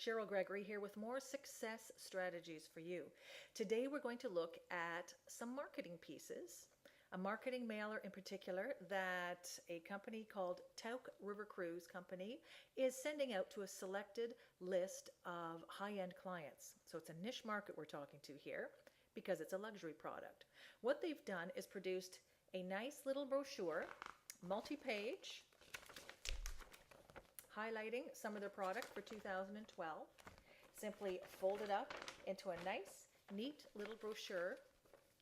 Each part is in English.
Cheryl Gregory here with more success strategies for you. Today we're going to look at some marketing pieces, a marketing mailer in particular that a company called Tauck Cruise Company is sending out to a selected list of high-end clients. So it's a niche market we're talking to here because it's a luxury product. What they've done is produced a nice little brochure, multi-page, highlighting some of their product for 2012. Simply fold it up into a nice, neat little brochure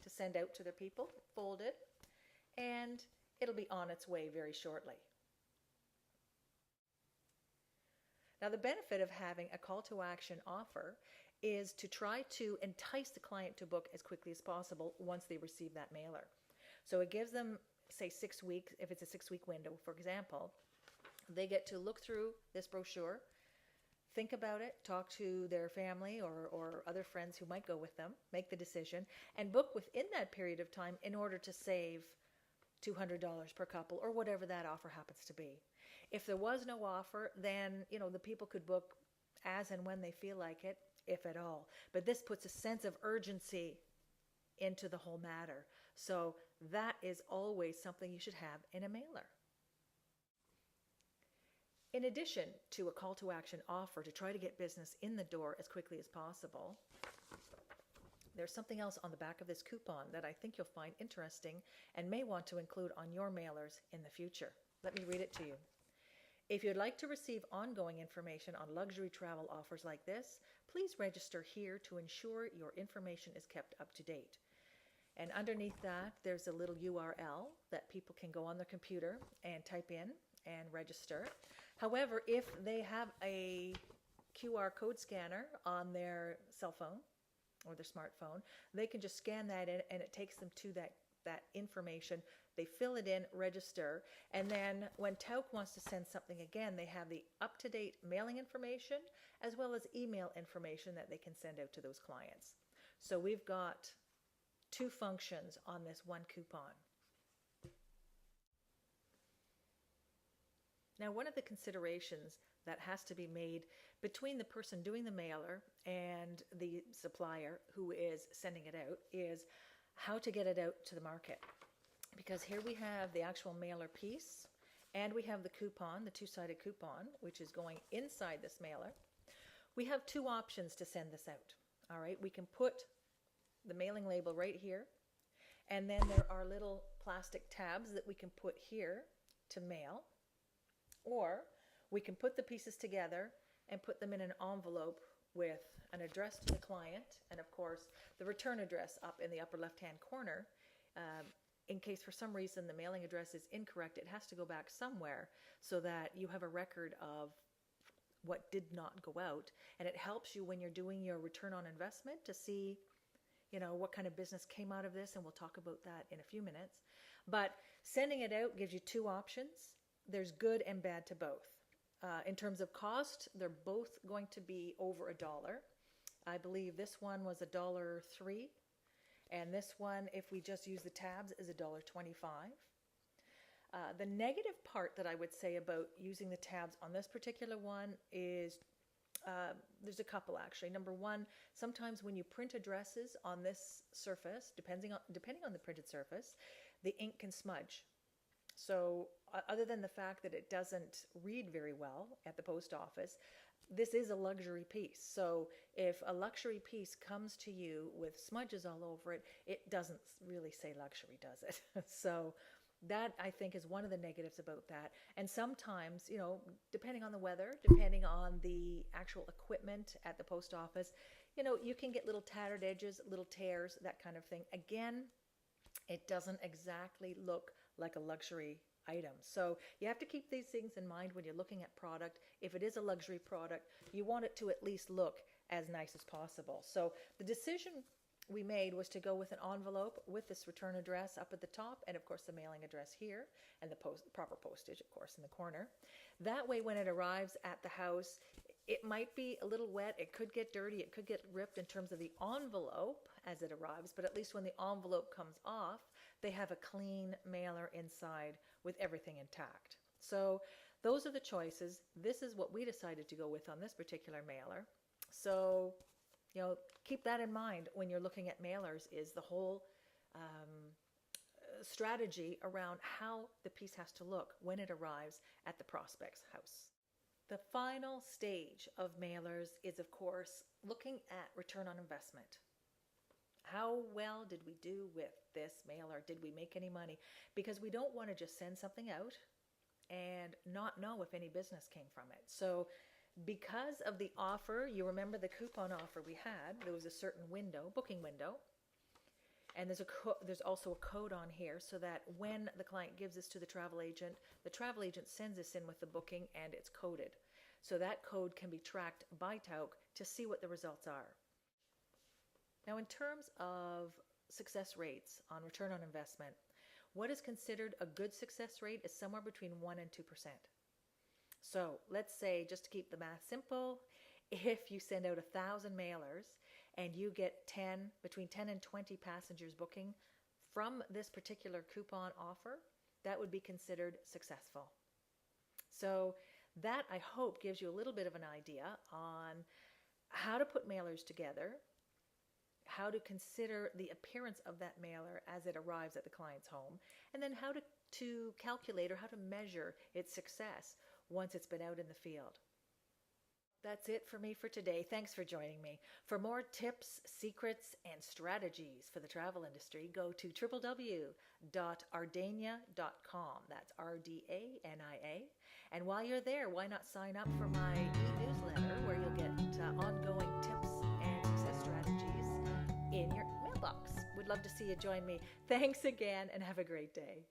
to send out to their people, fold it, and it'll be on its way very shortly. Now, the benefit of having a call to action offer is to try to entice the client to book as quickly as possible once they receive that mailer. So it gives them, say, 6 weeks, if it's a 6-week window, for example. They get to look through this brochure, think about it, talk to their family or other friends who might go with them, make the decision, and book within that period of time in order to save $200 per couple or whatever that offer happens to be. If there was no offer, then the people could book as and when they feel like it, if at all. But this puts a sense of urgency into the whole matter. So that is always something you should have in a mailer. In addition to a call to action offer to try to get business in the door as quickly as possible, there's something else on the back of this coupon that I think you'll find interesting and may want to include on your mailers in the future. Let me read it to you. If you'd like to receive ongoing information on luxury travel offers like this, please register here to ensure your information is kept up to date. And underneath that, there's a little URL that people can go on their computer and type in and register. However, if they have a QR code scanner on their cell phone or their smartphone, they can just scan that in and it takes them to that information. They fill it in, register, and then when Tauck wants to send something again, they have the up-to-date mailing information as well as email information that they can send out to those clients. So we've got 2 functions on this one coupon. Now, one of the considerations that has to be made between the person doing the mailer and the supplier who is sending it out is how to get it out to the market. Because here we have the actual mailer piece and we have the coupon, the 2-sided coupon, which is going inside this mailer. We have 2 options to send this out. All right, we can put the mailing label right here, and then there are little plastic tabs that we can put here to mail. Or we can put the pieces together and put them in an envelope with an address to the client and, of course, the return address up in the upper left-hand corner. In case for some reason the mailing address is incorrect, it has to go back somewhere so that you have a record of what did not go out. And it helps you when you're doing your return on investment to see what kind of business came out of this, and we'll talk about that in a few minutes. But sending it out gives you 2 options. There's good and bad to both. In terms of cost, they're both going to be over $1. I believe this one was $1.03, and this one, if we just use the tabs, is $1.25. The negative part that I would say about using the tabs on this particular one is there's a couple actually. Number one, sometimes when you print addresses on this surface, depending on the printed surface, the ink can smudge. So other than the fact that it doesn't read very well at the post office, this is a luxury piece. So if a luxury piece comes to you with smudges all over it, it doesn't really say luxury, does it? So that, I think, is one of the negatives about that. And sometimes, depending on the weather, depending on the actual equipment at the post office, you can get little tattered edges, little tears, that kind of thing. Again, it doesn't exactly look like a luxury item. So you have to keep these things in mind when you're looking at product. If it is a luxury product, you want it to at least look as nice as possible. So the decision we made was to go with an envelope with this return address up at the top, and of course the mailing address here, and the proper postage, of course, in the corner. That way, when it arrives at the house, it might be a little wet, it could get dirty, it could get ripped in terms of the envelope as it arrives, but at least when the envelope comes off, they have a clean mailer inside with everything intact. So those are the choices. This is what we decided to go with on this particular mailer. So, keep that in mind when you're looking at mailers, is the whole strategy around how the piece has to look when it arrives at the prospect's house. The final stage of mailers is, of course, looking at return on investment. How well did we do with this mailer? Did we make any money? Because we don't want to just send something out and not know if any business came from it. So because of the offer, you remember the coupon offer we had, there was a certain window, booking window, and there's also a code on here so that when the client gives this to the travel agent sends this in with the booking and it's coded. So that code can be tracked by Tauck to see what the results are. Now, in terms of success rates on return on investment, what is considered a good success rate is somewhere between 1 and 2%. So let's say, just to keep the math simple, if you send out 1,000 mailers and you get between 10 and 20 passengers booking from this particular coupon offer, that would be considered successful. So that, I hope, gives you a little bit of an idea on how to put mailers together, how to consider the appearance of that mailer as it arrives at the client's home, and then how to calculate or how to measure its success once it's been out in the field. That's it for me for today. Thanks for joining me. For more tips, secrets, and strategies for the travel industry, go to www.ardania.com. That's RDANIA. And while you're there, why not sign up for my e-newsletter where you'll get ongoing tips and success strategies in your mailbox. Would love to see you join me. Thanks again and have a great day.